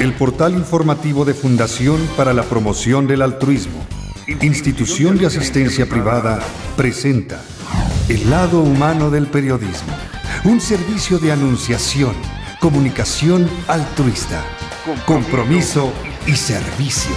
el portal informativo de Fundación para la Promoción del Altruismo, institución de asistencia privada, presenta El lado humano del periodismo, un servicio de anunciación, comunicación altruista, compromiso y servicio.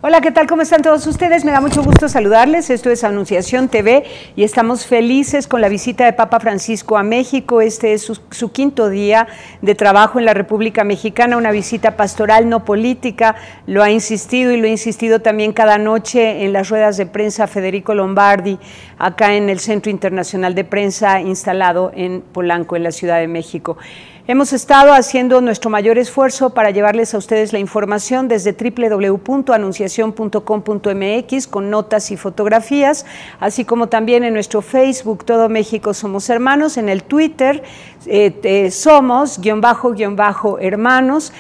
Hola, ¿qué tal? ¿Cómo están todos ustedes? Me da mucho gusto saludarles. Esto es Anunciación TV y estamos felices con la visita de Papa Francisco a México. Este es su quinto día de trabajo en la República Mexicana, una visita pastoral, no política. Lo ha insistido y lo ha insistido también cada noche en las ruedas de prensa Federico Lombardi, acá en el Centro Internacional de Prensa instalado en Polanco, en la Ciudad de México. Hemos estado haciendo nuestro mayor esfuerzo para llevarles a ustedes la información desde www.anunciacion.com.mx con notas y fotografías, así como también en nuestro Facebook Todo México Somos Hermanos, en el Twitter Somos_hermanos,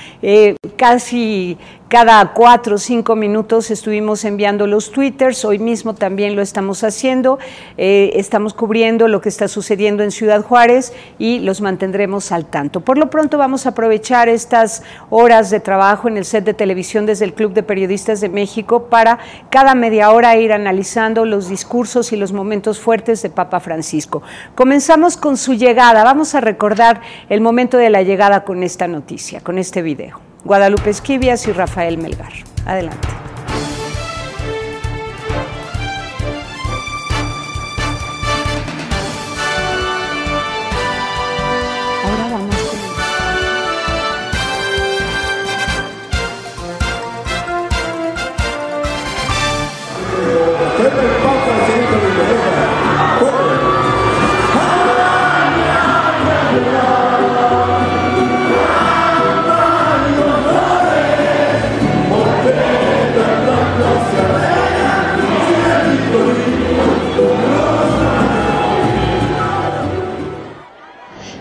casi cada 4 o 5 minutos estuvimos enviando los twitters, hoy mismo también lo estamos haciendo, estamos cubriendo lo que está sucediendo en Ciudad Juárez y los mantendremos al tanto. Por lo pronto vamos a aprovechar estas horas de trabajo en el set de televisión desde el Club de Periodistas de México para cada media hora ir analizando los discursos y los momentos fuertes de Papa Francisco. Comenzamos con su llegada, vamos a recordar el momento de la llegada con esta noticia, con este video. Guadalupe Esquivias y Rafael Melgar. Adelante. Ahora vamos con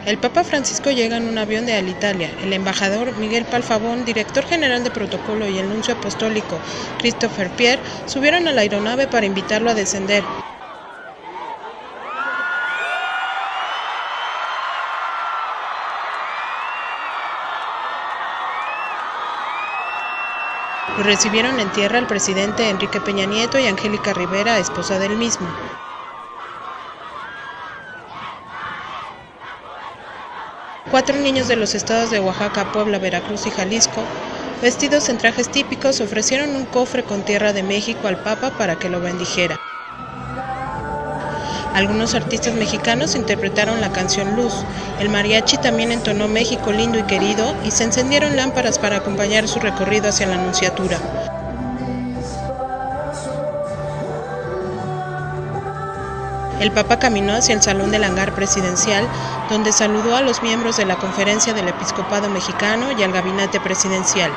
El Papa Francisco llega en un avión de Alitalia. El embajador Miguel Palfabón, director general de protocolo, y el nuncio apostólico Christopher Pierre subieron a la aeronave para invitarlo a descender. Lo recibieron en tierra el presidente Enrique Peña Nieto y Angélica Rivera, esposa del mismo. Cuatro niños de los estados de Oaxaca, Puebla, Veracruz y Jalisco, vestidos en trajes típicos, ofrecieron un cofre con tierra de México al Papa para que lo bendijera. Algunos artistas mexicanos interpretaron la canción Luz. El mariachi también entonó México lindo y querido y se encendieron lámparas para acompañar su recorrido hacia la Nunciatura. El Papa caminó hacia el Salón del Hangar Presidencial, donde saludó a los miembros de la Conferencia del Episcopado Mexicano y al Gabinete Presidencial.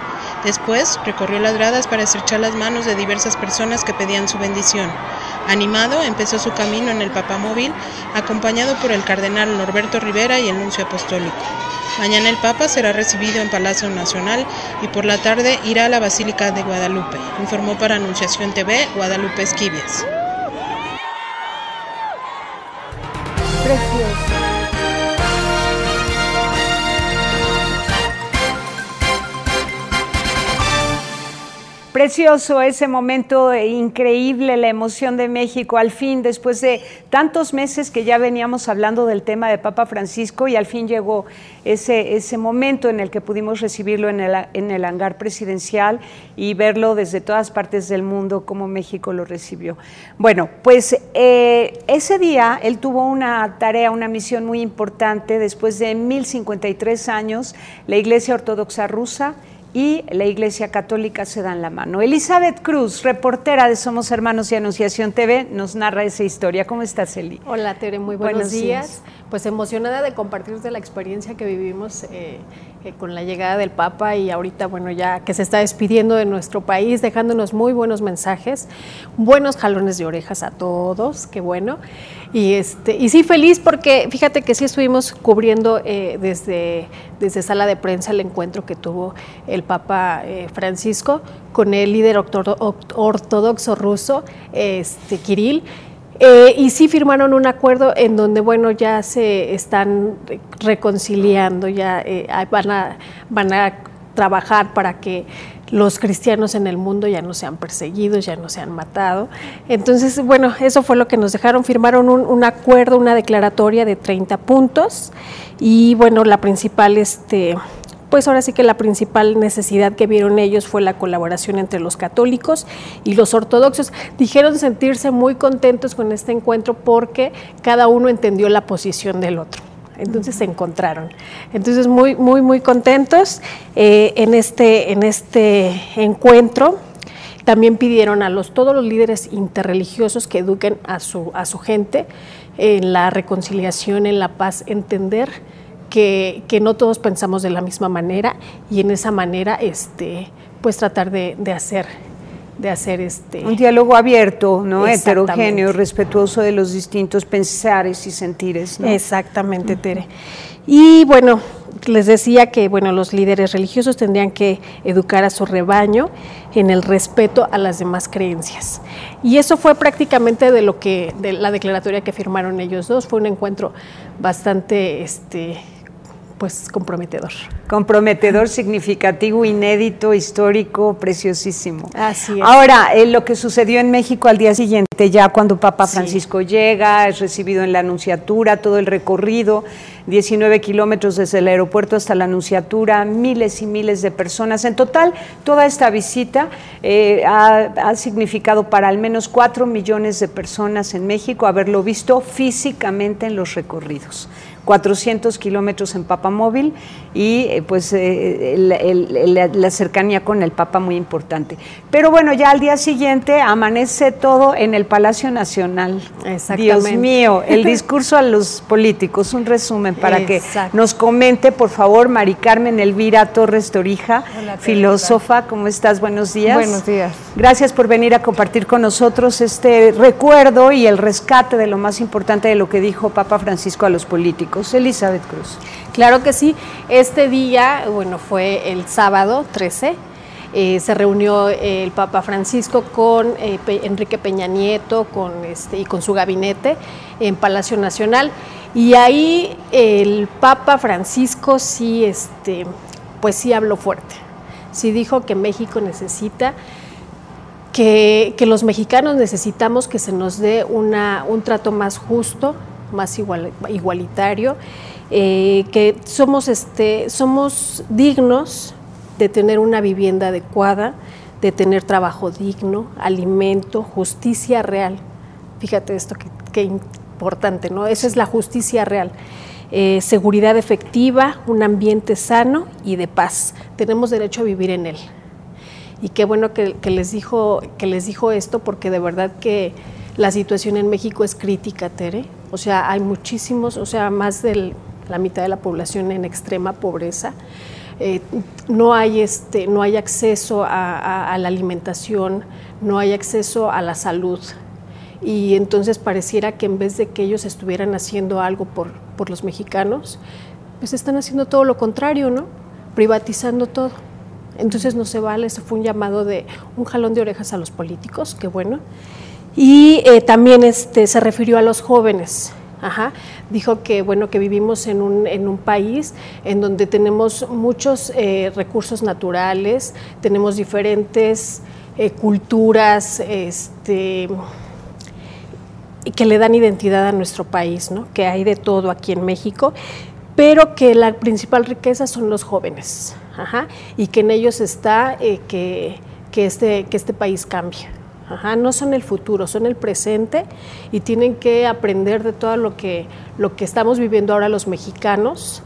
Después recorrió las gradas para estrechar las manos de diversas personas que pedían su bendición. Animado, empezó su camino en el Papamóvil, acompañado por el cardenal Norberto Rivera y el nuncio apostólico. Mañana el Papa será recibido en Palacio Nacional y por la tarde irá a la Basílica de Guadalupe, informó para Anunciación TV Guadalupe Esquivias. Precioso. Precioso ese momento, increíble, la emoción de México, al fin, después de tantos meses que ya veníamos hablando del tema de Papa Francisco, y al fin llegó ese momento en el que pudimos recibirlo en el hangar presidencial y verlo desde todas partes del mundo, cómo México lo recibió. Bueno, pues ese día él tuvo una tarea, una misión muy importante. Después de 1053 años, la Iglesia Ortodoxa Rusa y la Iglesia Católica se dan la mano. Elizabeth Cruz, reportera de Somos Hermanos y Anunciación TV, nos narra esa historia. ¿Cómo estás, Eli? Hola, Tere, muy buenos días. Pues emocionada de compartirte la experiencia que vivimos con la llegada del Papa, y ahorita, bueno, ya que se está despidiendo de nuestro país, dejándonos muy buenos mensajes, buenos jalones de orejas a todos, qué bueno. Y sí, feliz porque fíjate que sí estuvimos cubriendo desde sala de prensa el encuentro que tuvo el Papa Francisco con el líder ortodoxo ruso, Kirill. Y sí firmaron un acuerdo en donde, bueno, ya se están reconciliando, ya van a trabajar para que los cristianos en el mundo ya no sean perseguidos, ya no sean matados. Entonces, bueno, eso fue lo que nos dejaron. Firmaron un acuerdo, una declaratoria de 30 puntos y, bueno, la principal, pues ahora sí que la principal necesidad que vieron ellos fue la colaboración entre los católicos y los ortodoxos. Dijeron sentirse muy contentos con este encuentro porque cada uno entendió la posición del otro. Entonces se encontraron. Entonces muy contentos en este encuentro. También pidieron a todos los líderes interreligiosos que eduquen a su gente en la reconciliación, en la paz, entender que no todos pensamos de la misma manera y en esa manera pues tratar de hacer un diálogo abierto, ¿no? Heterogéneo, respetuoso de los distintos pensares y sentires, ¿no? Exactamente, Tere. Y bueno, les decía que bueno, los líderes religiosos tendrían que educar a su rebaño en el respeto a las demás creencias. Y eso fue prácticamente de la declaratoria que firmaron ellos dos. Fue un encuentro bastante pues comprometedor. Comprometedor, significativo, inédito, histórico, preciosísimo. Así es. Ahora, lo que sucedió en México al día siguiente, ya cuando Papa Francisco llega, es recibido en la Anunciatura, todo el recorrido, 19 kilómetros desde el aeropuerto hasta la Anunciatura, miles y miles de personas. En total, toda esta visita ha significado para al menos 4 millones de personas en México haberlo visto físicamente en los recorridos. 400 kilómetros en Papamóvil y pues la cercanía con el Papa muy importante. Pero bueno, ya al día siguiente amanece todo en el Palacio Nacional. Exactamente. Dios mío, el discurso a los políticos, un resumen para que nos comente, por favor, Mari Carmen Elvira Torres Torija, filósofa. ¿Cómo estás? Buenos días. Buenos días. Gracias por venir a compartir con nosotros este recuerdo y el rescate de lo más importante de lo que dijo Papa Francisco a los políticos. Elizabeth Cruz. Claro que sí. Este día, bueno, fue el sábado 13, se reunió el Papa Francisco con Enrique Peña Nieto y con su gabinete en Palacio Nacional. Y ahí el Papa Francisco sí, pues sí habló fuerte. Sí dijo que México necesita, que los mexicanos necesitamos que se nos dé un trato más justo, más igualitario, que somos dignos de tener una vivienda adecuada, de tener trabajo digno, alimento, justicia real. Fíjate esto, qué importante, ¿no? Esa es la justicia real. Seguridad efectiva, un ambiente sano y de paz. Tenemos derecho a vivir en él. Y qué bueno que les dijo esto, porque de verdad que la situación en México es crítica, Tere. O sea, hay muchísimos, más de la mitad de la población en extrema pobreza. No hay acceso a la alimentación, no hay acceso a la salud. Y entonces pareciera que en vez de que ellos estuvieran haciendo algo por los mexicanos, pues están haciendo todo lo contrario, ¿no? Privatizando todo. Entonces no se vale. Eso fue un llamado un jalón de orejas a los políticos, qué bueno. Y también se refirió a los jóvenes. Dijo que bueno, que vivimos en un país en donde tenemos muchos recursos naturales, tenemos diferentes culturas que le dan identidad a nuestro país, ¿no? Que hay de todo aquí en México, pero que la principal riqueza son los jóvenes, y que en ellos está que este país cambie. No son el futuro, son el presente, y tienen que aprender de todo lo que estamos viviendo ahora los mexicanos,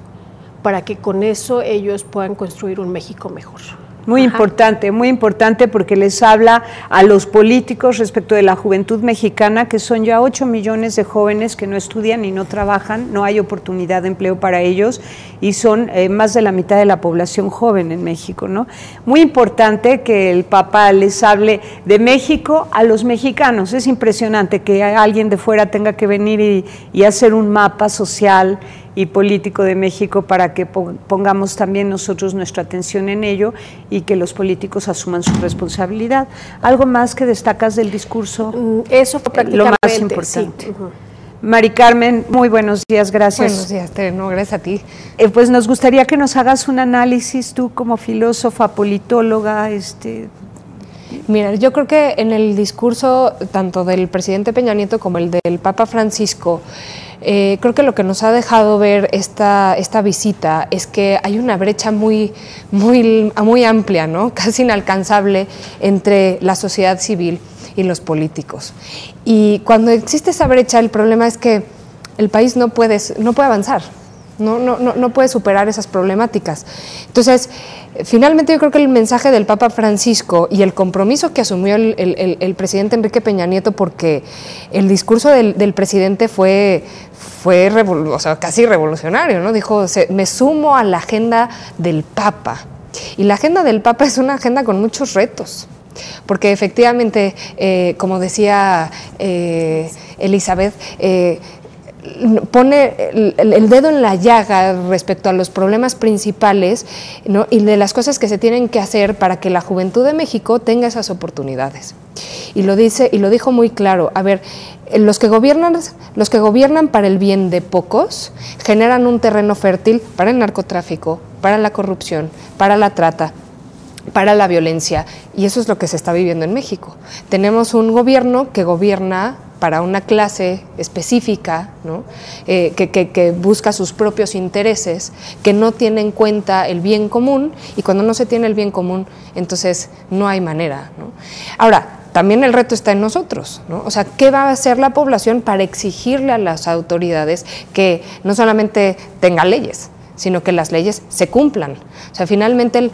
para que con eso ellos puedan construir un México mejor. Muy importante porque les habla a los políticos respecto de la juventud mexicana, que son ya 8 millones de jóvenes que no estudian y no trabajan, no hay oportunidad de empleo para ellos, y son más de la mitad de la población joven en México, ¿no? Muy importante que el Papa les hable de México a los mexicanos. Es impresionante que alguien de fuera tenga que venir y hacer un mapa social y político de México para que pongamos también nosotros nuestra atención en ello y que los políticos asuman su responsabilidad. ¿Algo más que destacas del discurso? Eso prácticamente, lo más importante. Sí. Mari Carmen, muy buenos días, gracias. Buenos días, Tere, no, gracias a ti. Pues nos gustaría que nos hagas un análisis, tú como filósofa, politóloga. Mira, yo creo que en el discurso tanto del presidente Peña Nieto como el del Papa Francisco, creo que lo que nos ha dejado ver esta visita es que hay una brecha muy amplia, ¿no? Casi inalcanzable entre la sociedad civil y los políticos. Y cuando existe esa brecha, el problema es que el país no puede avanzar, no puede superar esas problemáticas. Entonces, finalmente yo creo que el mensaje del Papa Francisco y el compromiso que asumió el presidente Enrique Peña Nieto, porque el discurso del presidente fue casi revolucionario, ¿no? Dijo, me sumo a la agenda del Papa. Y la agenda del Papa es una agenda con muchos retos. Porque efectivamente, como decía Elizabeth, pone el dedo en la llaga respecto a los problemas principales, ¿no? Y de las cosas que se tienen que hacer para que la juventud de México tenga esas oportunidades. Y lo dijo muy claro. A ver, los que gobiernan para el bien de pocos generan un terreno fértil para el narcotráfico, para la corrupción, para la trata, para la violencia, y eso es lo que se está viviendo en México. Tenemos un gobierno que gobierna para una clase específica, ¿no? que busca sus propios intereses, que no tiene en cuenta el bien común, y cuando no se tiene el bien común, entonces no hay manera, ¿no? Ahora, también el reto está en nosotros, ¿no? O sea, ¿qué va a hacer la población para exigirle a las autoridades que no solamente tengan leyes, sino que las leyes se cumplan? O sea, finalmente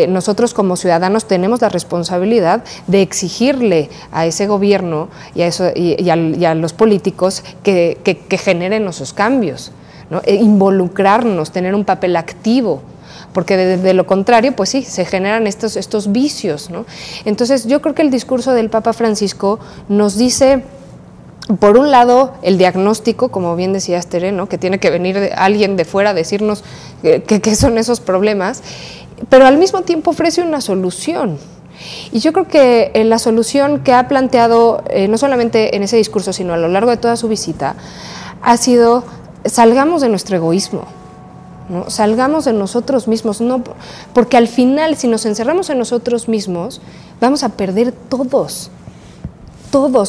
nosotros como ciudadanos tenemos la responsabilidad de exigirle a ese gobierno y a los políticos que generen esos cambios, ¿no? Involucrarnos, tener un papel activo, porque de lo contrario, pues sí, se generan estos vicios, ¿no? Entonces, yo creo que el discurso del Papa Francisco nos dice, por un lado, el diagnóstico, como bien decías, Tere, ¿no? Que tiene que venir alguien de fuera a decirnos qué son esos problemas, pero al mismo tiempo ofrece una solución. Y yo creo que la solución que ha planteado, no solamente en ese discurso, sino a lo largo de toda su visita, ha sido: salgamos de nuestro egoísmo, ¿no? Salgamos de nosotros mismos, no, porque al final, si nos encerramos en nosotros mismos, vamos a perder todos.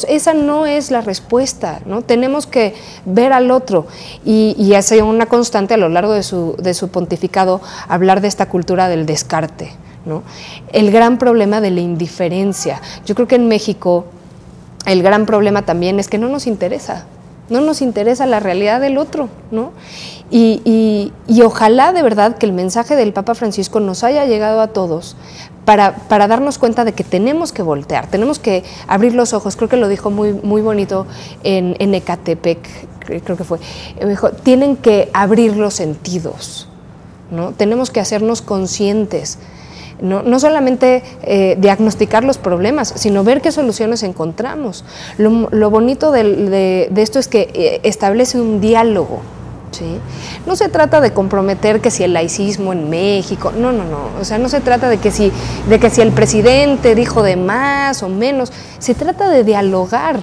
Esa no es la respuesta, ¿no? Tenemos que ver al otro, y ha sido una constante a lo largo de su pontificado hablar de esta cultura del descarte, ¿no? El gran problema de la indiferencia. Yo creo que en México el gran problema también es que no nos interesa la realidad del otro, ¿no? Y ojalá de verdad que el mensaje del Papa Francisco nos haya llegado a todos para darnos cuenta de que tenemos que voltear, tenemos que abrir los ojos. Creo que lo dijo muy bonito en Ecatepec, creo que fue. Dijo, tienen que abrir los sentidos, ¿no? Tenemos que hacernos conscientes. No solamente diagnosticar los problemas, sino ver qué soluciones encontramos. Lo bonito de esto es que establece un diálogo, ¿sí? No se trata de comprometer que si el laicismo en México, no. O sea, no se trata de que si el presidente dijo de más o menos. Se trata de dialogar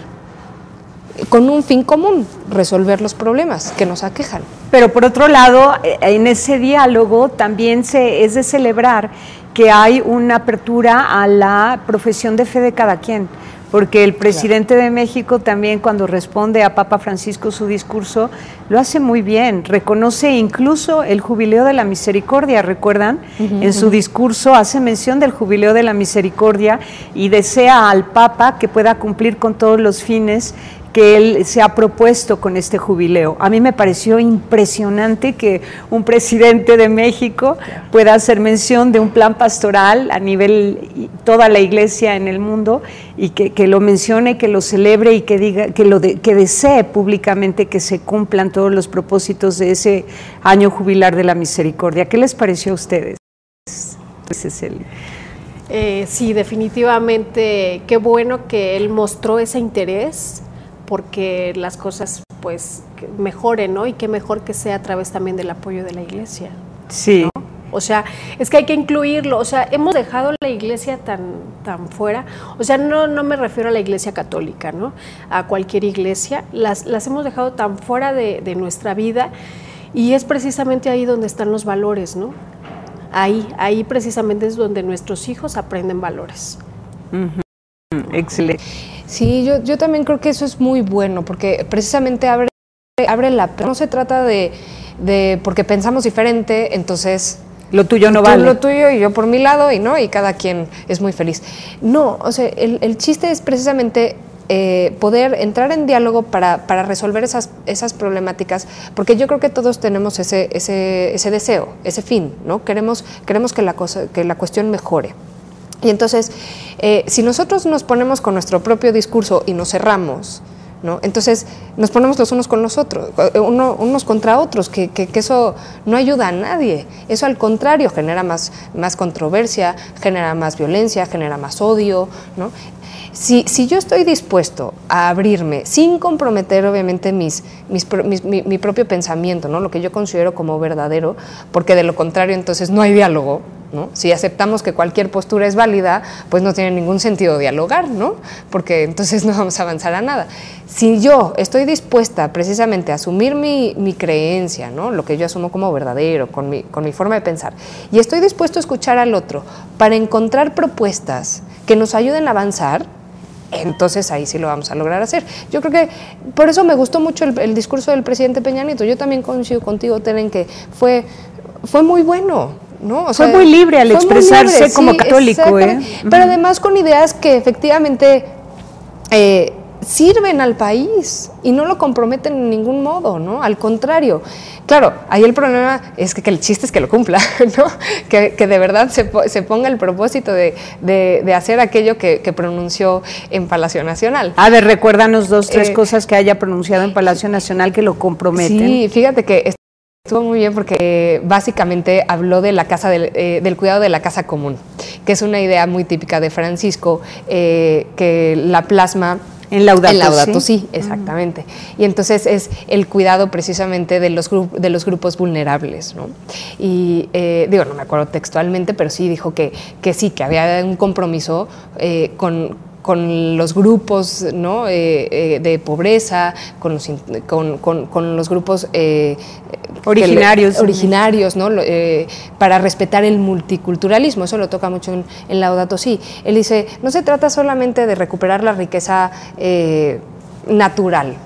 con un fin común: resolver los problemas que nos aquejan. Pero por otro lado, en ese diálogo también es de celebrar que hay una apertura a la profesión de fe de cada quien, porque el presidente de México también, cuando responde a Papa Francisco su discurso, lo hace muy bien, reconoce incluso el Jubileo de la Misericordia, ¿recuerdan? En su discurso hace mención del Jubileo de la Misericordia y desea al Papa que pueda cumplir con todos los fines que él se ha propuesto con este jubileo. A mí me pareció impresionante que un presidente de México pueda hacer mención de un plan pastoral a nivel toda la iglesia en el mundo, y que lo mencione, que lo celebre y que diga que desee públicamente que se cumplan todos los propósitos de ese año jubilar de la misericordia. ¿Qué les pareció a ustedes? Sí, definitivamente, qué bueno que él mostró ese interés, porque las cosas pues mejoren, ¿no? Y qué mejor que sea a través también del apoyo de la Iglesia. Sí. ¿No? O sea, es que hay que incluirlo. O sea, hemos dejado la Iglesia tan fuera. O sea, no me refiero a la Iglesia católica, ¿no? A cualquier iglesia. Las hemos dejado tan fuera de nuestra vida, y es precisamente ahí donde están los valores, ¿no? Ahí precisamente es donde nuestros hijos aprenden valores. Excelente. Sí, yo también creo que eso es muy bueno, porque precisamente abre la... No se trata de porque pensamos diferente, entonces... Lo tuyo no vale. Lo tuyo y yo por mi lado, y cada quien es muy feliz. No, o sea, el chiste es precisamente poder entrar en diálogo para resolver esas problemáticas, porque yo creo que todos tenemos ese deseo, ese fin, ¿no? Queremos que la cuestión mejore. Y entonces, si nosotros nos ponemos con nuestro propio discurso y nos cerramos, ¿no? Entonces nos ponemos los unos con los otros, unos contra otros, que eso no ayuda a nadie. Eso al contrario genera más controversia, genera más violencia, genera más odio, ¿no? Si yo estoy dispuesto a abrirme sin comprometer obviamente mi propio pensamiento, ¿no? Lo que yo considero como verdadero, porque de lo contrario entonces no hay diálogo, ¿no? Si aceptamos que cualquier postura es válida, pues no tiene ningún sentido dialogar, ¿no? Porque entonces no vamos a avanzar a nada. Si yo estoy dispuesta precisamente a asumir mi creencia, ¿no? Lo que yo asumo como verdadero, con mi forma de pensar, y estoy dispuesto a escuchar al otro para encontrar propuestas que nos ayuden a avanzar, entonces ahí sí lo vamos a lograr hacer. Yo creo que por eso me gustó mucho el discurso del presidente Peña Nieto. Yo también coincido contigo, Tere, en que fue muy bueno, ¿no? O sea, fue muy libre al expresarse libre, como católico, pero además con ideas que efectivamente sirven al país y no lo comprometen en ningún modo, ¿no? Al contrario. Claro, ahí el problema es que el chiste es que lo cumpla, ¿no? Que de verdad se ponga el propósito de hacer aquello que pronunció en Palacio Nacional. A ver, recuérdanos 2, 3 cosas que haya pronunciado en Palacio Nacional que lo comprometen. Sí, fíjate que estuvo muy bien porque básicamente habló de la casa del cuidado de la casa común, que es una idea muy típica de Francisco, que la plasma en Laudato Si, exactamente. Y entonces es el cuidado precisamente de los grupos vulnerables, ¿no? Y no me acuerdo textualmente, pero sí dijo que sí, que había un compromiso con los grupos, ¿no? De pobreza, con los grupos originarios, ¿no? Para respetar el multiculturalismo. Eso lo toca mucho en Laudato Si. Él dice, no se trata solamente de recuperar la riqueza natural,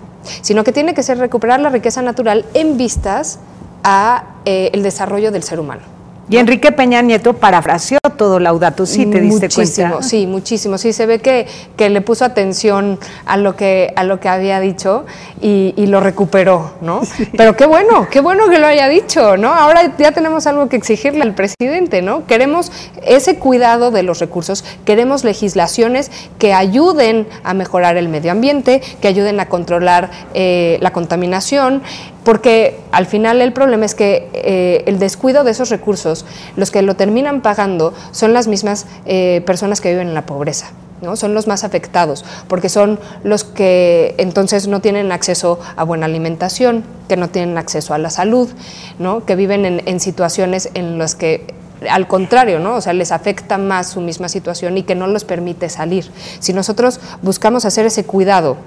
sino que tiene que ser recuperar la riqueza natural en vistas a el desarrollo del ser humano. Y Enrique Peña Nieto parafraseó todo Laudato Si, ¿te diste cuenta? Sí, muchísimo. Sí, se ve que le puso atención a lo que había dicho y lo recuperó, ¿no? Sí. Pero qué bueno que lo haya dicho, ¿no? Ahora ya tenemos algo que exigirle al presidente, ¿no? Queremos ese cuidado de los recursos, queremos legislaciones que ayuden a mejorar el medio ambiente, que ayuden a controlar la contaminación, porque al final el problema es que el descuido de esos recursos, los que lo terminan pagando son las mismas personas que viven en la pobreza, ¿no? Son los más afectados, porque son los que entonces no tienen acceso a buena alimentación, que no tienen acceso a la salud, ¿no? Que viven en situaciones en las que al contrario, ¿no? O sea, les afecta más su misma situación y que no los permite salir. Si nosotros buscamos hacer ese cuidado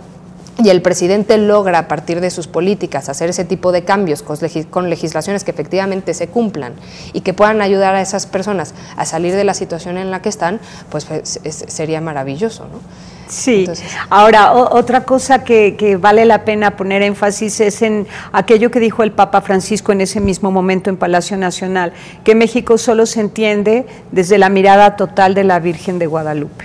y el presidente logra a partir de sus políticas hacer ese tipo de cambios con legislaciones que efectivamente se cumplan y que puedan ayudar a esas personas a salir de la situación en la que están, pues sería maravilloso, ¿no? Sí. Entonces, ahora, otra cosa que vale la pena poner énfasis es en aquello que dijo el Papa Francisco en ese mismo momento en Palacio Nacional, que México solo se entiende desde la mirada total de la Virgen de Guadalupe.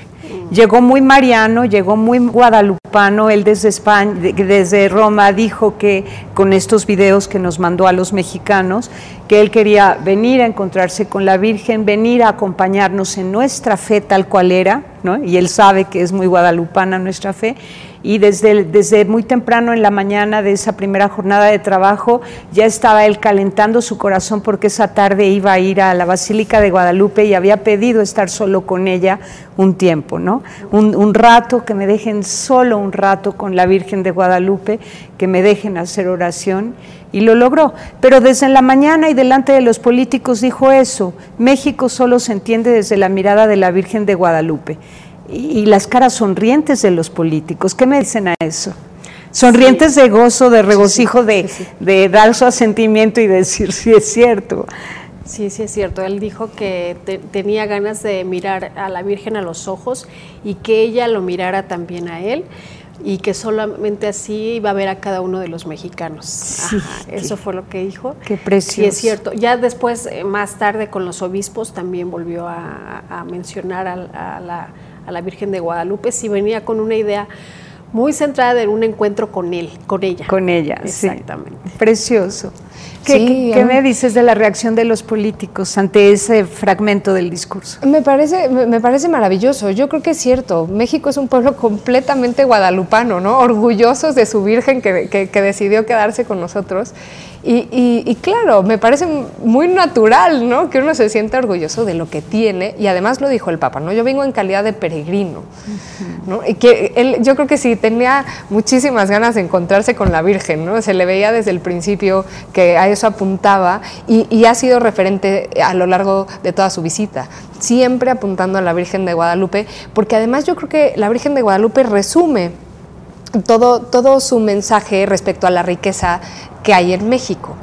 Llegó muy mariano, llegó muy guadalupano. Él desde España, desde Roma, dijo que con estos videos que nos mandó a los mexicanos, porque él quería venir a encontrarse con la Virgen, venir a acompañarnos en nuestra fe tal cual era, ¿no? Y él sabe que es muy guadalupana nuestra fe, y desde muy temprano en la mañana de esa primera jornada de trabajo ya estaba él calentando su corazón porque esa tarde iba a ir a la Basílica de Guadalupe y había pedido estar solo con ella un tiempo, ¿no? Un rato, que me dejen solo un rato con la Virgen de Guadalupe, que me dejen hacer oración, y lo logró. Pero desde la mañana y delante de los políticos dijo eso: México solo se entiende desde la mirada de la Virgen de Guadalupe. Y las caras sonrientes de los políticos, ¿qué me dicen a eso? Sonrientes de gozo, de regocijo, de dar su asentimiento y decir, sí es cierto. Sí, sí es cierto. Él dijo que tenía ganas de mirar a la Virgen a los ojos y que ella lo mirara también a él, y que solamente así iba a ver a cada uno de los mexicanos. Sí, eso fue lo que dijo. Qué precioso. Sí, es cierto. Ya después, más tarde, con los obispos, también volvió a mencionar a la Virgen de Guadalupe. Sí, venía con una idea muy centrada en un encuentro con él, con ella. Con ella, exactamente. Sí. Precioso. ¿Qué me dices de la reacción de los políticos ante ese fragmento del discurso? Me parece maravilloso. Yo creo que es cierto. México es un pueblo completamente guadalupano, ¿no? Orgullosos de su Virgen que decidió quedarse con nosotros. Y claro, me parece muy natural, ¿no?, que uno se sienta orgulloso de lo que tiene, y además lo dijo el Papa, ¿no? Yo vengo en calidad de peregrino, ¿no? Y que él, yo creo que sí tenía muchísimas ganas de encontrarse con la Virgen, ¿no? Se le veía desde el principio que a eso apuntaba, y ha sido referente a lo largo de toda su visita, siempre apuntando a la Virgen de Guadalupe, porque además yo creo que la Virgen de Guadalupe resume todo su mensaje respecto a la riqueza que hay en México,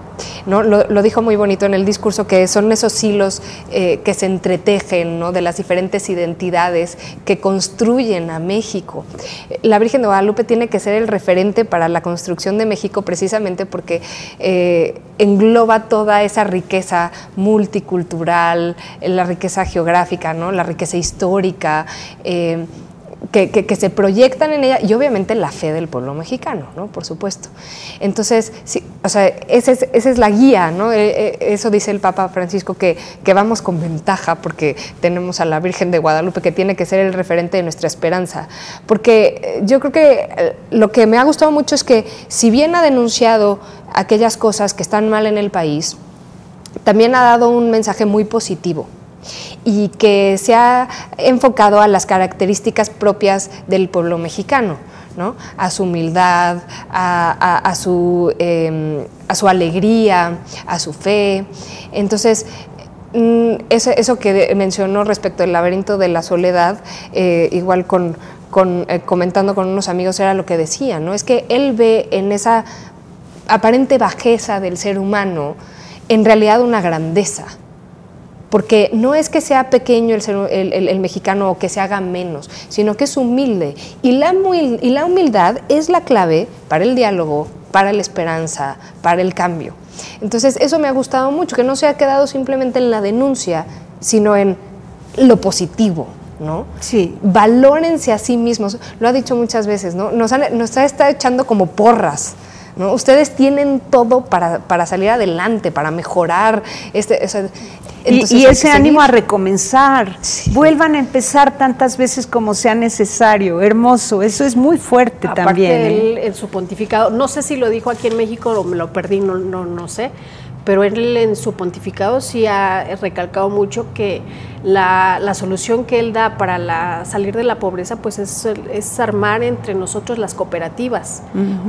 ¿no? Lo dijo muy bonito en el discurso, que son esos hilos que se entretejen, ¿no?, de las diferentes identidades que construyen a México. La Virgen de Guadalupe tiene que ser el referente para la construcción de México, precisamente porque engloba toda esa riqueza multicultural, la riqueza geográfica, ¿no?, la riqueza histórica, que se proyectan en ella, y obviamente la fe del pueblo mexicano, ¿no?, por supuesto. Entonces, sí, o sea, esa es la guía, ¿no? Eso dice el Papa Francisco, que vamos con ventaja porque tenemos a la Virgen de Guadalupe, que tiene que ser el referente de nuestra esperanza. Porque yo creo que lo que me ha gustado mucho es que, si bien ha denunciado aquellas cosas que están mal en el país, también ha dado un mensaje muy positivo, y que se ha enfocado a las características propias del pueblo mexicano, ¿no?, a su humildad, a su alegría, a su fe. Entonces, eso que mencionó respecto al laberinto de la soledad, igual comentando con unos amigos, era lo que decía, ¿no? Es que él ve en esa aparente bajeza del ser humano, en realidad, una grandeza. Porque no es que sea pequeño el mexicano, o que se haga menos, sino que es humilde. Y la humildad es la clave para el diálogo, para la esperanza, para el cambio. Entonces, eso me ha gustado mucho, que no se ha quedado simplemente en la denuncia, sino en lo positivo, ¿no? Sí. Valórense a sí mismos. Lo ha dicho muchas veces, ¿no? Nos ha estado echando como porras, ¿no? Ustedes tienen todo para salir adelante, para mejorar. Entonces, y ese ánimo a recomenzar, sí. Vuelvan a empezar tantas veces como sea necesario. Hermoso, eso es muy fuerte. Aparte, también. Él, en su pontificado, no sé si lo dijo aquí en México o me lo perdí, no sé, pero él en su pontificado sí ha recalcado mucho que la solución que él da para salir de la pobreza, pues es armar entre nosotros las cooperativas.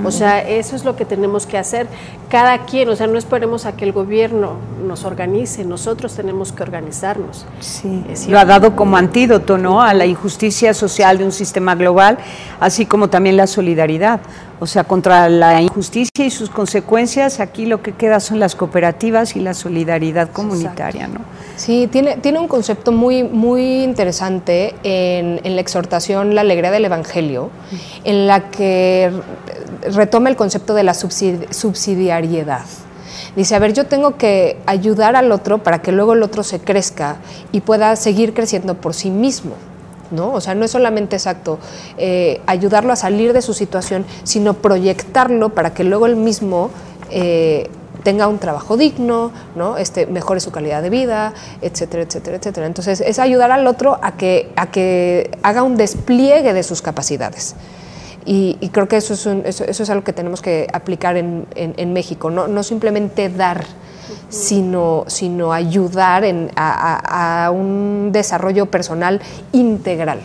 O sea, eso es lo que tenemos que hacer cada quien. O sea, no esperemos a que el gobierno nos organice, nosotros tenemos que organizarnos. Sí, lo ha dado como antídoto, ¿no?, a la injusticia social de un sistema global, así como también la solidaridad. O sea, contra la injusticia y sus consecuencias, aquí lo que queda son las cooperativas y la solidaridad comunitaria, ¿no? Sí, tiene un concepto muy, muy interesante en la exhortación La Alegría del Evangelio, en la que retoma el concepto de la subsidiariedad. Dice, a ver, yo tengo que ayudar al otro para que luego el otro se crezca y pueda seguir creciendo por sí mismo, ¿no? O sea, no es solamente ayudarlo a salir de su situación, sino proyectarlo para que luego él mismo tenga un trabajo digno, ¿no? Mejore su calidad de vida, etcétera, etcétera, etcétera. Entonces, es ayudar al otro a que haga un despliegue de sus capacidades. Y creo que eso es algo que tenemos que aplicar en México, no simplemente dar, sino ayudar a un desarrollo personal integral,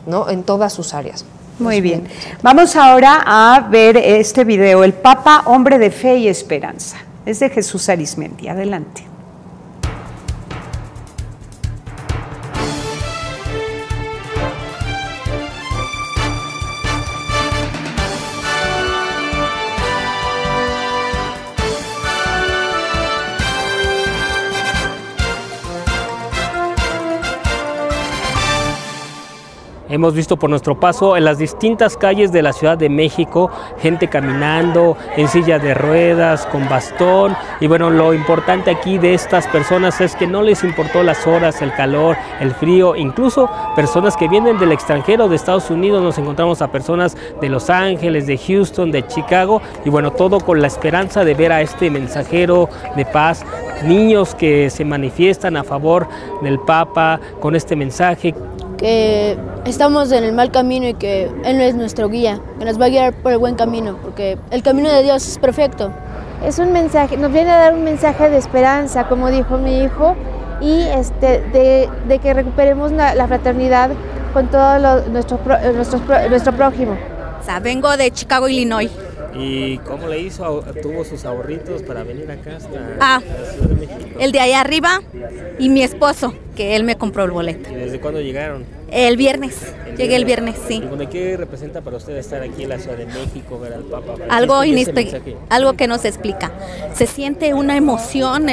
¿no? En todas sus áreas. Muy bien. Vamos ahora a ver este video, El Papa, hombre de fe y esperanza. Es de Jesús Arizmendi. Adelante. Hemos visto por nuestro paso en las distintas calles de la Ciudad de México, gente caminando, en silla de ruedas, con bastón. Y bueno, lo importante aquí de estas personas es que no les importó las horas, el calor, el frío, incluso personas que vienen del extranjero, de Estados Unidos. Nos encontramos a personas de Los Ángeles, de Houston, de Chicago. Y bueno, todo con la esperanza de ver a este mensajero de paz, niños que se manifiestan a favor del Papa con este mensaje. Que estamos en el mal camino y que Él no es nuestro guía, que nos va a guiar por el buen camino, porque el camino de Dios es perfecto. Es un mensaje, nos viene a dar un mensaje de esperanza, como dijo mi hijo, y de que recuperemos la fraternidad con todo nuestro prójimo. O sea, vengo de Chicago, Illinois. ¿Y cómo le hizo? ¿Tuvo sus ahorritos para venir acá hasta la Ciudad de México? El de allá arriba y mi esposo, que él me compró el boleto. ¿Y desde cuándo llegaron? El viernes. Llegué el viernes, sí. ¿Y bueno, qué representa para usted estar aquí en la Ciudad de México, ver al Papa Francisco? Algo que no se explica. Se siente una emoción,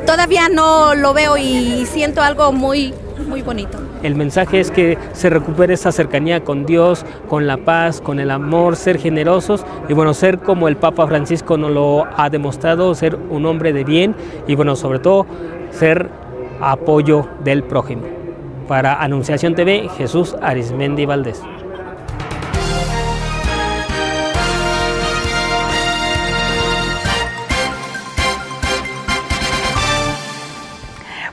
todavía no lo veo y siento algo muy, muy bonito. El mensaje es que se recupere esa cercanía con Dios, con la paz, con el amor, ser generosos y bueno, ser como el Papa Francisco nos lo ha demostrado, ser un hombre de bien y bueno, sobre todo, ser apoyo del prójimo. Para Anunciación TV, Jesús Arizmendi Valdés.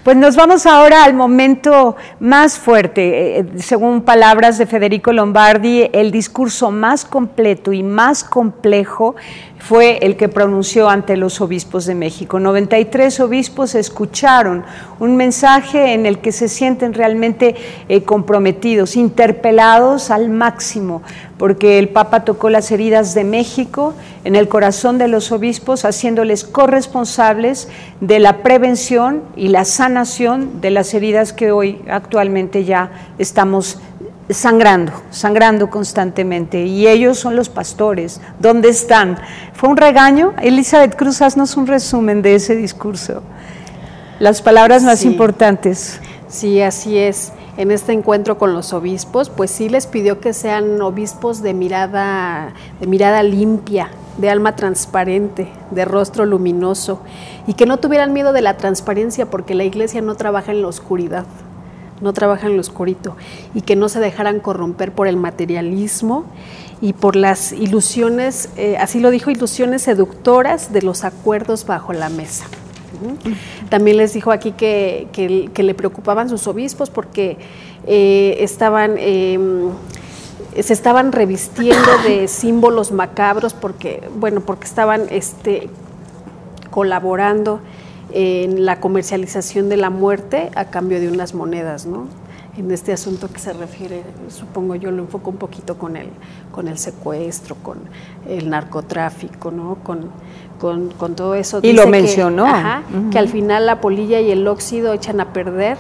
Pues nos vamos ahora al momento más fuerte. Según palabras de Federico Lombardi, el discurso más completo y más complejo fue el que pronunció ante los obispos de México. 93 obispos escucharon un mensaje en el que se sienten realmente comprometidos, interpelados al máximo, porque el Papa tocó las heridas de México en el corazón de los obispos, haciéndoles corresponsables de la prevención y la sanación de las heridas que hoy actualmente ya estamos sangrando constantemente, y ellos son los pastores. ¿Dónde están? ¿Fue un regaño? Elizabeth Cruz, haznos un resumen de ese discurso, las palabras más importantes. Sí, así es. En este encuentro con los obispos, pues sí les pidió que sean obispos de mirada limpia, de alma transparente, de rostro luminoso, y que no tuvieran miedo de la transparencia, porque la Iglesia no trabaja en la oscuridad, no trabaja en lo oscurito, y que no se dejaran corromper por el materialismo y por las ilusiones, así lo dijo, ilusiones seductoras de los acuerdos bajo la mesa. También les dijo aquí que le preocupaban sus obispos porque se estaban revistiendo de símbolos macabros porque estaban colaborando en la comercialización de la muerte a cambio de unas monedas, ¿no? En este asunto que se refiere, supongo yo lo enfoco un poquito con el secuestro, con el narcotráfico, ¿no? Con todo eso. Y lo mencionó. Que al final la polilla y el óxido echan a perder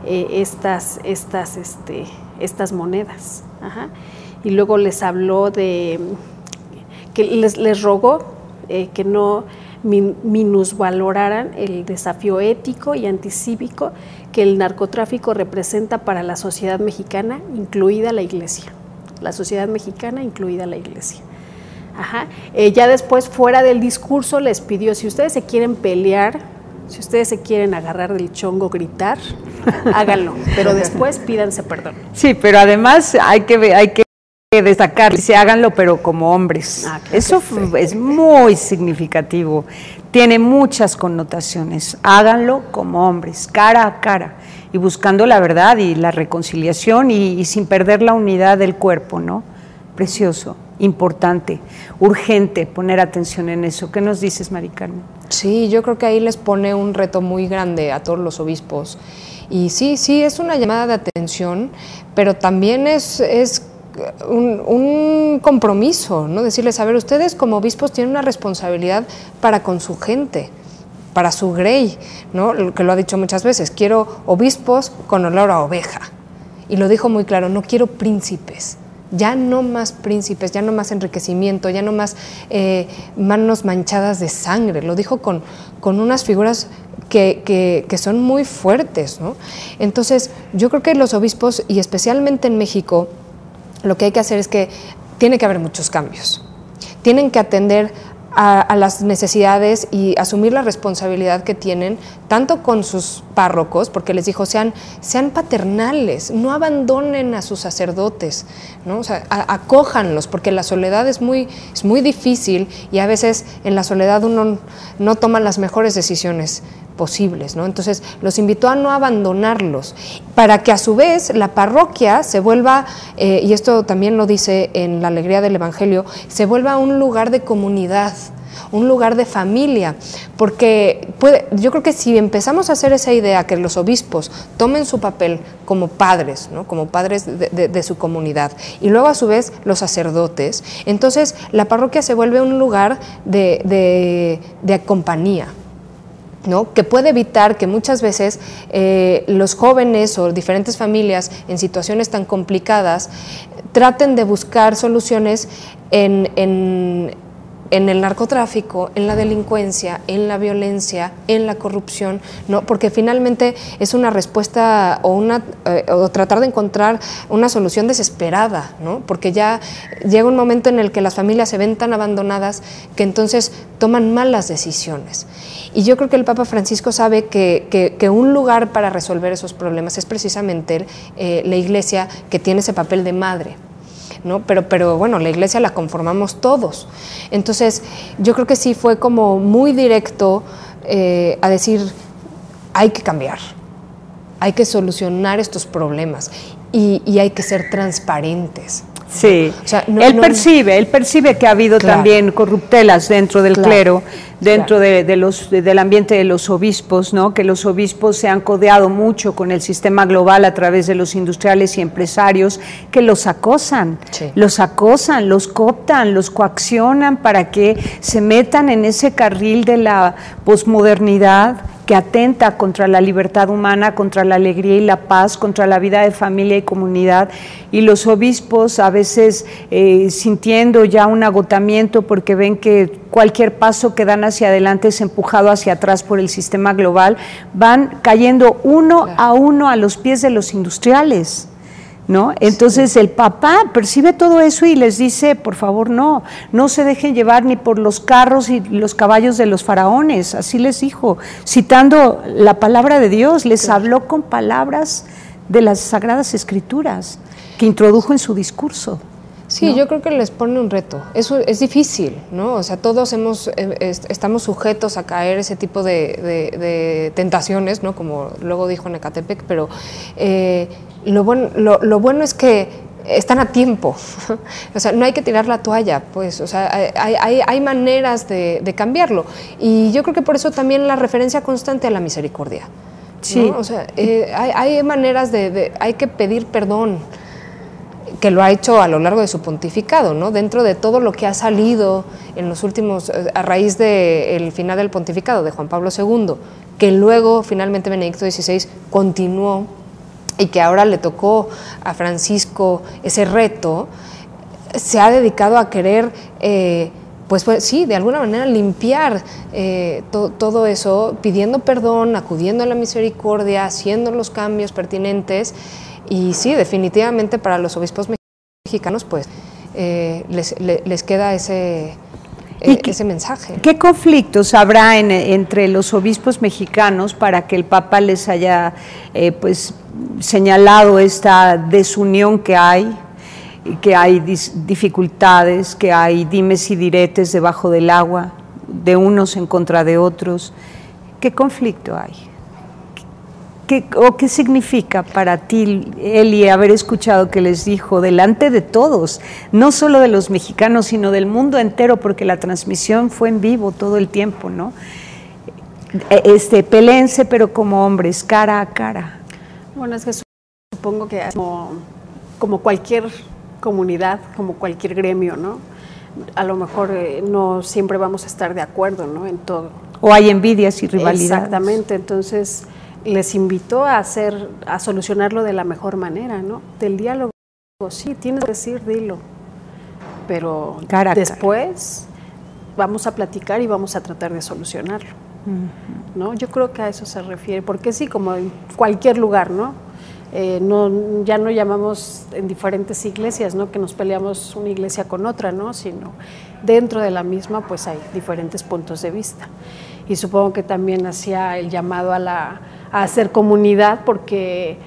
estas monedas. Y luego les habló de que les rogó que no minusvaloraran el desafío ético y anticívico que el narcotráfico representa para la sociedad mexicana, incluida la Iglesia. La sociedad mexicana, incluida la Iglesia. Ya después, fuera del discurso, les pidió, si ustedes se quieren pelear, si ustedes se quieren agarrar del chongo, gritar, háganlo, pero después pídanse perdón. Sí, pero además hay que destacar, dice háganlo pero como hombres. Eso es muy significativo, tiene muchas connotaciones. Háganlo como hombres, cara a cara, y buscando la verdad y la reconciliación y sin perder la unidad del cuerpo, ¿no? Precioso, importante, urgente poner atención en eso. ¿Qué nos dices, Mari Carmen? Sí, yo creo que ahí les pone un reto muy grande a todos los obispos. Y sí, es una llamada de atención, pero también es un compromiso, ¿no? Decirles, a ver, ustedes como obispos tienen una responsabilidad para con su gente, para su grey, ¿no? Que lo ha dicho muchas veces, quiero obispos con olor a oveja. Y lo dijo muy claro, no quiero príncipes. Ya no más príncipes, ya no más enriquecimiento, ya no más manos manchadas de sangre. Lo dijo con unas figuras que son muy fuertes, ¿no? Entonces, yo creo que los obispos, y especialmente en México, lo que hay que hacer es que tiene que haber muchos cambios. Tienen que atender a las necesidades y asumir la responsabilidad que tienen, tanto con sus párrocos, porque les dijo, sean paternales, no abandonen a sus sacerdotes, ¿no? O sea, acójanlos, porque la soledad es muy difícil y a veces en la soledad uno no toma las mejores decisiones posibles, ¿no? Entonces los invitó a no abandonarlos, para que a su vez la parroquia se vuelva, y esto también lo dice en la Alegría del Evangelio, se vuelva un lugar de comunidad, un lugar de familia, porque yo creo que si empezamos a hacer esa idea, que los obispos tomen su papel como padres, ¿no? Como padres de su comunidad, y luego a su vez los sacerdotes, entonces la parroquia se vuelve un lugar de compañía, ¿no? Que puede evitar que muchas veces los jóvenes o diferentes familias en situaciones tan complicadas traten de buscar soluciones en el narcotráfico, en la delincuencia, en la violencia, en la corrupción, ¿no? Porque finalmente es una respuesta o tratar de encontrar una solución desesperada, ¿no? Porque ya llega un momento en el que las familias se ven tan abandonadas que entonces toman malas decisiones. Y yo creo que el Papa Francisco sabe que un lugar para resolver esos problemas es precisamente la Iglesia, que tiene ese papel de madre, ¿no? Pero bueno, la Iglesia la conformamos todos. Entonces, yo creo que sí fue como muy directo a decir, hay que cambiar, hay que solucionar estos problemas y hay que ser transparentes. Sí, o sea, él percibe que ha habido también corruptelas dentro del clero, dentro del ambiente de los obispos, ¿no? Que los obispos se han codeado mucho con el sistema global a través de los industriales y empresarios que los acosan, los cooptan, los coaccionan para que se metan en ese carril de la posmodernidad que atenta contra la libertad humana, contra la alegría y la paz, contra la vida de familia y comunidad, y los obispos a veces sintiendo ya un agotamiento porque ven que cualquier paso que dan hacia adelante es empujado hacia atrás por el sistema global, van cayendo uno a uno a los pies de los industriales, ¿no? Entonces el Papa percibe todo eso y les dice, por favor, no se dejen llevar ni por los carros y los caballos de los faraones, así les dijo, citando la palabra de Dios, les habló con palabras de las Sagradas Escrituras que introdujo en su discurso. Sí, ¿no? Yo creo que les pone un reto. Eso es difícil, ¿no? O sea, todos estamos sujetos a caer ese tipo de tentaciones, ¿no? Como luego dijo en Ecatepec, pero lo bueno es que están a tiempo. O sea, no hay que tirar la toalla, pues. O sea, hay maneras de cambiarlo. Y yo creo que por eso también la referencia constante a la misericordia, ¿no? Sí. O sea, hay maneras hay que pedir perdón, que lo ha hecho a lo largo de su pontificado, ¿no? Dentro de todo lo que ha salido en los últimos, a raíz del final del pontificado de Juan Pablo II, que luego finalmente Benedicto XVI continuó y que ahora le tocó a Francisco ese reto, se ha dedicado a querer, pues sí, de alguna manera limpiar todo eso, pidiendo perdón, acudiendo a la misericordia, haciendo los cambios pertinentes. Y sí, definitivamente para los obispos mexicanos, pues les queda ese mensaje. ¿Qué conflictos habrá entre los obispos mexicanos para que el Papa les haya pues señalado esta desunión que hay? que hay dificultades, que hay dimes y diretes debajo del agua, de unos en contra de otros. ¿Qué conflicto hay? ¿Qué significa para ti, Eli, haber escuchado que les dijo delante de todos, no solo de los mexicanos, sino del mundo entero, porque la transmisión fue en vivo todo el tiempo, ¿no? Peléense, pero como hombres, cara a cara. Bueno, es que supongo que como cualquier comunidad, como cualquier gremio, ¿no? A lo mejor no siempre vamos a estar de acuerdo, ¿no? En todo. O hay envidias y rivalidades. Exactamente, entonces les invito a solucionarlo de la mejor manera, ¿no? Del diálogo, sí, tienes que decir, dilo, pero después vamos a platicar y vamos a tratar de solucionarlo, ¿no? Yo creo que a eso se refiere, porque sí, como en cualquier lugar, ¿no? Ya no llamamos en diferentes iglesias, ¿no? Que nos peleamos una iglesia con otra, ¿no? Sino dentro de la misma, pues hay diferentes puntos de vista. Y supongo que también hacía el llamado a hacer comunidad, porque,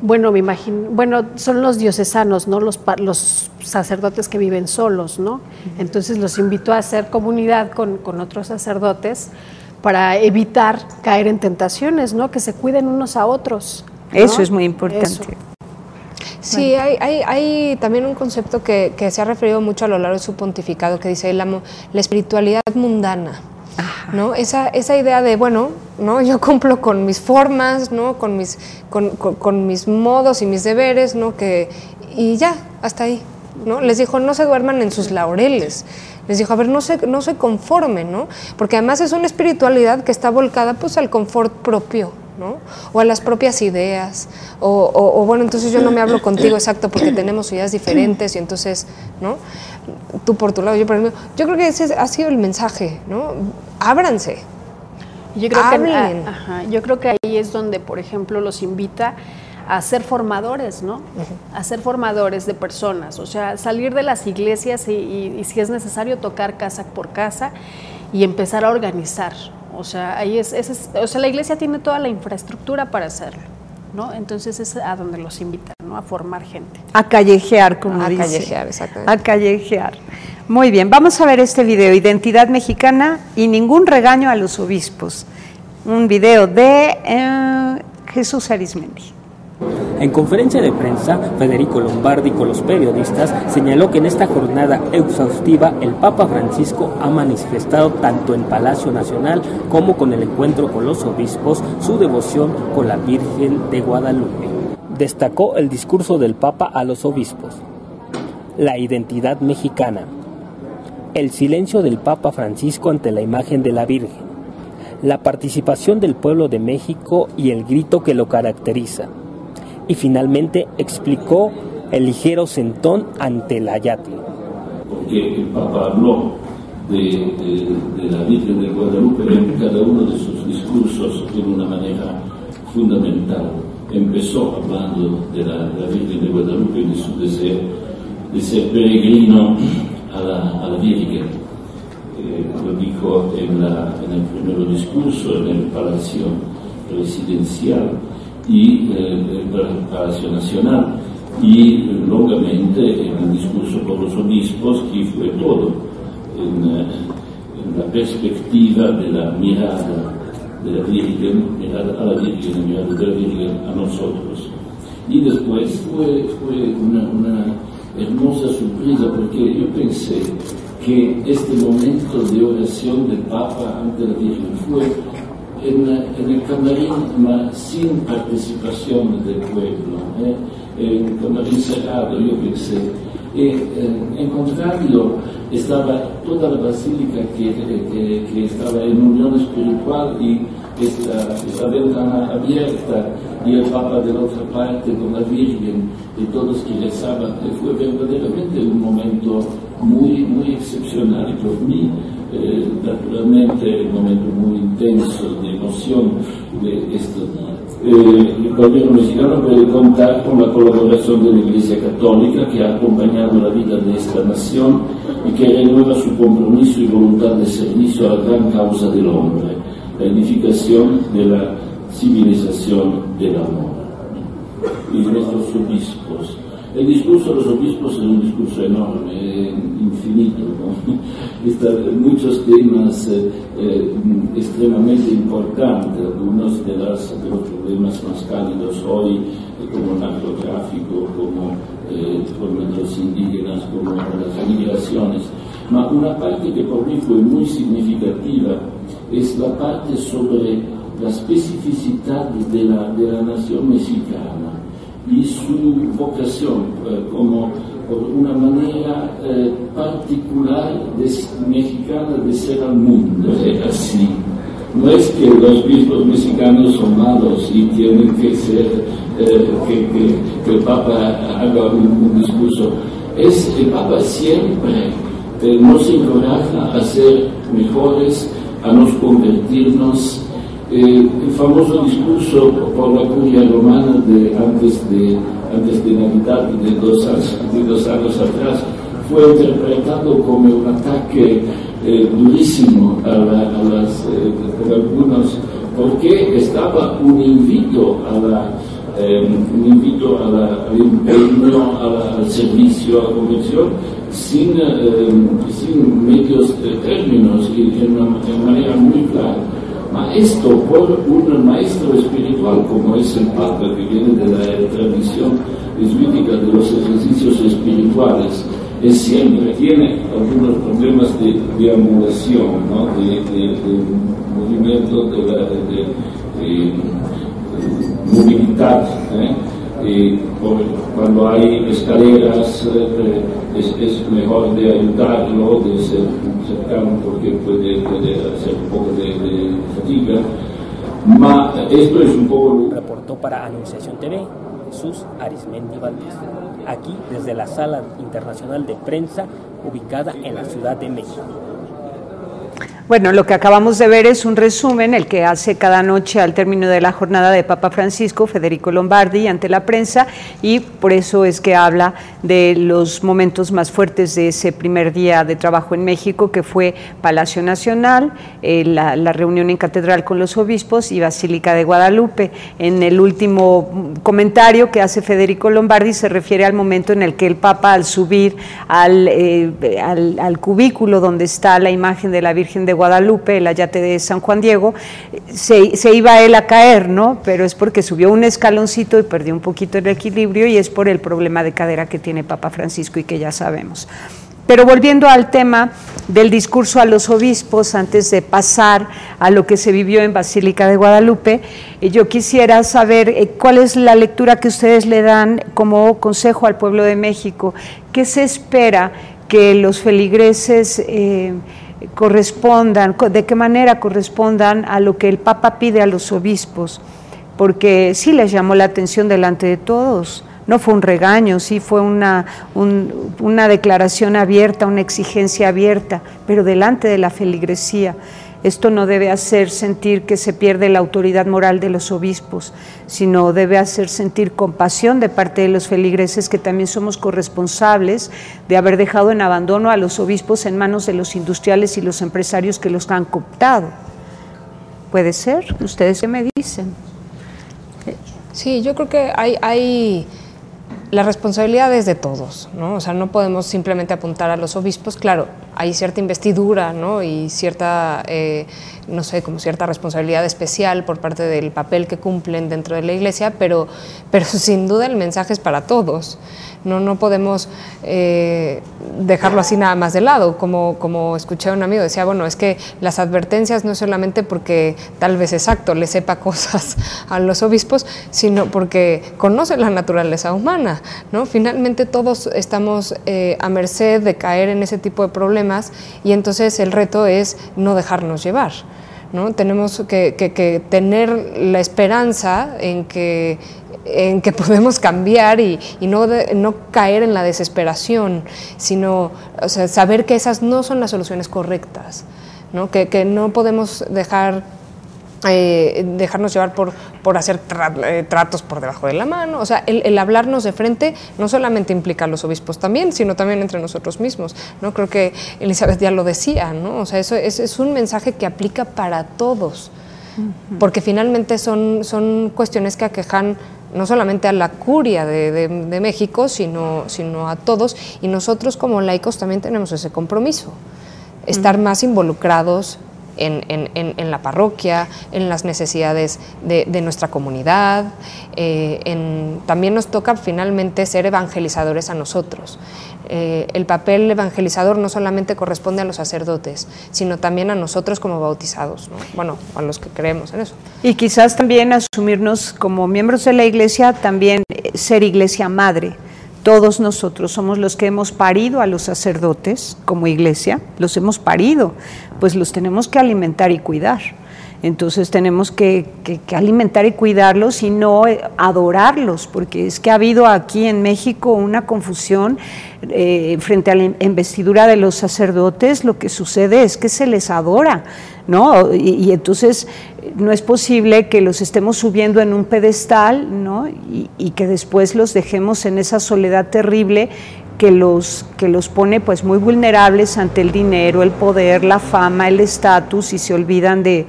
bueno, me imagino, son los diocesanos, ¿no? Los sacerdotes que viven solos, ¿no? Entonces los invito a hacer comunidad con otros sacerdotes para evitar caer en tentaciones, ¿no? Que se cuiden unos a otros, ¿no? Eso es muy importante. Eso. Sí, hay también un concepto que se ha referido mucho a lo largo de su pontificado, que dice la espiritualidad mundana. ¿No? Esa idea de, bueno, ¿no? Yo cumplo con mis formas, ¿no? Con mis modos y mis deberes, ¿no? Y ya, hasta ahí, ¿no? Les dijo, no se duerman en sus laureles. Les dijo, a ver, no se conformen, ¿no? Porque además es una espiritualidad que está volcada, pues, al confort propio, ¿no? O a las propias ideas, o bueno, entonces yo no me hablo contigo, exacto, porque tenemos ideas diferentes y entonces, ¿no? Tú por tu lado, yo por el mío. Yo creo que ese ha sido el mensaje, ¿no? Ábranse. Hablen. Yo creo que ahí es donde, por ejemplo, los invita a ser formadores, ¿no? A ser formadores de personas, o sea, salir de las iglesias y si es necesario tocar casa por casa y empezar a organizar. O sea, la iglesia tiene toda la infraestructura para hacerlo, ¿no? Entonces es a donde los invitan, ¿no? A formar gente. A callejear, como dice. A callejear, exactamente. A callejear. Muy bien, vamos a ver este video, Identidad Mexicana y ningún regaño a los obispos. Un video de Jesús Arizmendi. En conferencia de prensa, Federico Lombardi con los periodistas señaló que en esta jornada exhaustiva el Papa Francisco ha manifestado tanto en Palacio Nacional como con el encuentro con los obispos su devoción con la Virgen de Guadalupe. Destacó el discurso del Papa a los obispos. La identidad mexicana. El silencio del Papa Francisco ante la imagen de la Virgen. La participación del pueblo de México y el grito que lo caracteriza. Y finalmente explicó el ligero sentón ante el ayatl. Porque el Papa habló de la Virgen de Guadalupe en cada uno de sus discursos de una manera fundamental. Empezó hablando de la Virgen de Guadalupe y de su deseo de ser peregrino a la Virgen. Lo dijo en el primer discurso en el Palacio Presidencial y el Palacio Nacional, y longamente en el discurso por los obispos, que fue todo en la perspectiva de la mirada de la Virgen, mirada a la Virgen, mirada de la Virgen a nosotros. Y después fue una hermosa sorpresa, porque yo pensé que este momento de oración del Papa ante la Virgen fue en el camarín, sin participación del pueblo, en un camarín cerrado, yo pensé. En contrario, estaba toda la basílica que estaba en unión espiritual y esta ventana abierta, y el Papa de la otra parte con la Virgen y todos que rezaban. Fue verdaderamente un momento muy, muy excepcional, y por mí naturalmente un momento muy intenso de emoción de estos días. El gobierno mexicano puede contar con la colaboración de la Iglesia Católica, que ha acompañado la vida de esta nación y que renueva su compromiso y voluntad de servicio a la gran causa del hombre, la edificación de la civilización del amor. Y nuestros obispos El discurso de los obispos es un discurso enorme, infinito, ¿no? Están muchos temas extremadamente importantes, algunos de los problemas más cálidos hoy, como el narcotráfico, como el problema de los indígenas, como las migraciones. Ma una parte que por mí fue muy significativa es la parte sobre la especificidad de la nación mexicana y su vocación como una manera particular mexicana de ser al mundo, así. No es que los obispos mexicanos son malos y tienen que ser, que el Papa haga un discurso. El Papa siempre nos encoraja a ser mejores, a nos convertirnos. El famoso discurso por la curia romana antes de Navidad de dos años atrás fue interpretado como un ataque durísimo a algunos, porque estaba un invito al empeño, al servicio, a la conversión, sin medios términos y de manera muy clara. Esto por un maestro espiritual como es el Papa, que viene de la tradición jesuítica de los ejercicios espirituales, siempre tiene algunos problemas de deambulación, ¿no? de movimiento, de movilidad. Cuando hay escaleras es mejor de ayudarlo, de ser cercano, porque puede hacer un poco de fatiga. Esto es un poco... Reportó para Anunciación TV Jesús Arizmendi Valdés, aquí desde la Sala Internacional de Prensa ubicada en la Ciudad de México. Bueno, lo que acabamos de ver es un resumen, el que hace cada noche al término de la jornada de Papa Francisco, Federico Lombardi, ante la prensa, y por eso es que habla de los momentos más fuertes de ese primer día de trabajo en México, que fue Palacio Nacional, la reunión en Catedral con los obispos y Basílica de Guadalupe. En el último comentario que hace Federico Lombardi se refiere al momento en el que el Papa, al subir al cubículo donde está la imagen de la Virgen de Guadalupe, el ayate de San Juan Diego, se iba él a caer, ¿no? Pero es porque subió un escaloncito y perdió un poquito el equilibrio, y es por el problema de cadera que tiene Papa Francisco y que ya sabemos. Pero volviendo al tema del discurso a los obispos, antes de pasar a lo que se vivió en Basílica de Guadalupe, yo quisiera saber cuál es la lectura que ustedes le dan como consejo al pueblo de México. ¿Qué se espera que los feligreses correspondan, de qué manera correspondan a lo que el Papa pide a los obispos? Porque sí les llamó la atención delante de todos, no fue un regaño, sí fue una declaración abierta, una exigencia abierta, pero delante de la feligresía. Esto no debe hacer sentir que se pierde la autoridad moral de los obispos, sino debe hacer sentir compasión de parte de los feligreses, que también somos corresponsables de haber dejado en abandono a los obispos en manos de los industriales y los empresarios que los han cooptado. ¿Puede ser? ¿Ustedes qué me dicen? Sí, yo creo que hay la responsabilidad es de todos, ¿no? O sea, no podemos simplemente apuntar a los obispos. Claro, hay cierta investidura, ¿no? Y cierta, no sé, como cierta responsabilidad especial por parte del papel que cumplen dentro de la Iglesia, pero sin duda el mensaje es para todos. No podemos dejarlo así nada más de lado. Como escuché a un amigo, decía, bueno, es que las advertencias no es solamente porque tal vez exacto le sepa cosas a los obispos, sino porque conoce la naturaleza humana, ¿no? Finalmente todos estamos a merced de caer en ese tipo de problemas, y entonces el reto es no dejarnos llevar, ¿no? Tenemos que tener la esperanza en que podemos cambiar y no caer en la desesperación, sino, o sea, saber que esas no son las soluciones correctas, ¿no? Que no podemos dejarnos llevar por hacer tratos por debajo de la mano. O sea, el hablarnos de frente no solamente implica a los obispos también, sino también entre nosotros mismos, ¿no? Creo que Elizabeth ya lo decía, ¿no? O sea, eso es un mensaje que aplica para todos, porque finalmente son cuestiones que aquejan no solamente a la curia de México, sino a todos, y nosotros como laicos también tenemos ese compromiso, estar más involucrados en la parroquia, en las necesidades de nuestra comunidad. También nos toca finalmente ser evangelizadores a nosotros. El papel evangelizador no solamente corresponde a los sacerdotes, sino también a nosotros como bautizados, ¿no? Bueno, a los que creemos en eso. Y quizás también asumirnos como miembros de la Iglesia, también ser Iglesia madre. Todos nosotros somos los que hemos parido a los sacerdotes como iglesia, los hemos parido, pues los tenemos que alimentar y cuidar. Entonces tenemos que alimentar y cuidarlos y no adorarlos, porque es que ha habido aquí en México una confusión frente a la investidura de los sacerdotes. Lo que sucede es que se les adora, ¿no? Y entonces no es posible que los estemos subiendo en un pedestal, ¿no? Y que después los dejemos en esa soledad terrible que los pone pues muy vulnerables ante el dinero, el poder, la fama, el estatus, y se olvidan de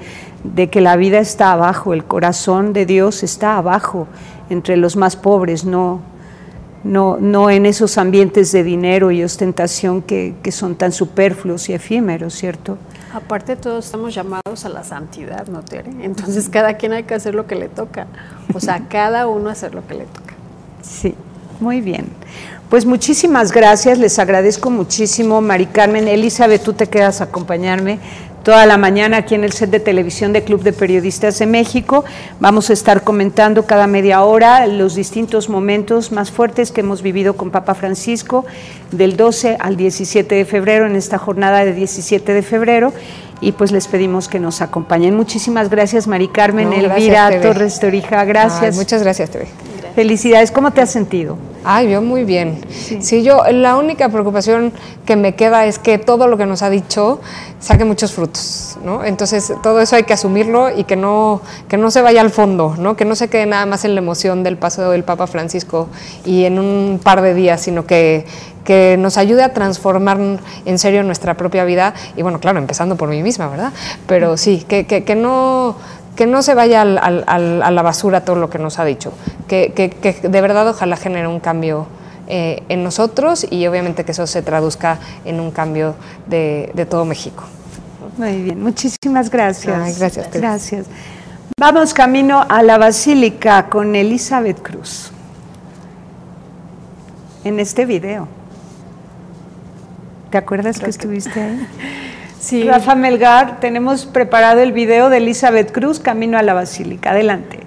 que la vida está abajo, el corazón de Dios está abajo, entre los más pobres, no en esos ambientes de dinero y ostentación que son tan superfluos y efímeros, ¿cierto? Aparte todos estamos llamados a la santidad, ¿no, Tere? Entonces cada quien hay que hacer lo que le toca, o sea, cada uno hacer lo que le toca. Sí, muy bien. Pues muchísimas gracias, les agradezco muchísimo, Mari Carmen. Elizabeth, tú te quedas a acompañarme toda la mañana aquí en el set de televisión de Club de Periodistas de México. Vamos a estar comentando cada media hora los distintos momentos más fuertes que hemos vivido con Papa Francisco, del 12 al 17 de febrero, en esta jornada de 17 de febrero, y pues les pedimos que nos acompañen. Muchísimas gracias, Mari Carmen. Elvira Torres Torija, gracias. Ay, muchas gracias, TV. Felicidades, ¿cómo te has sentido? Ay, yo muy bien. Sí, yo, la única preocupación que me queda es que todo lo que nos ha dicho saque muchos frutos, ¿no? Entonces, todo eso hay que asumirlo y que no se vaya al fondo, ¿no? Que no se quede nada más en la emoción del paso del Papa Francisco y en un par de días, sino que nos ayude a transformar en serio nuestra propia vida, y bueno, claro, empezando por mí misma, ¿verdad? Pero sí, que no se vaya a la basura todo lo que nos ha dicho, que de verdad ojalá genere un cambio en nosotros, y obviamente que eso se traduzca en un cambio de todo México. Muy bien, muchísimas gracias. Ay, gracias. Gracias. Vamos camino a la Basílica con Elizabeth Cruz en este video. ¿Te acuerdas que estuviste ahí? Sí. Rafa Melgar, tenemos preparado el video de Elizabeth Cruz, camino a la Basílica. Adelante.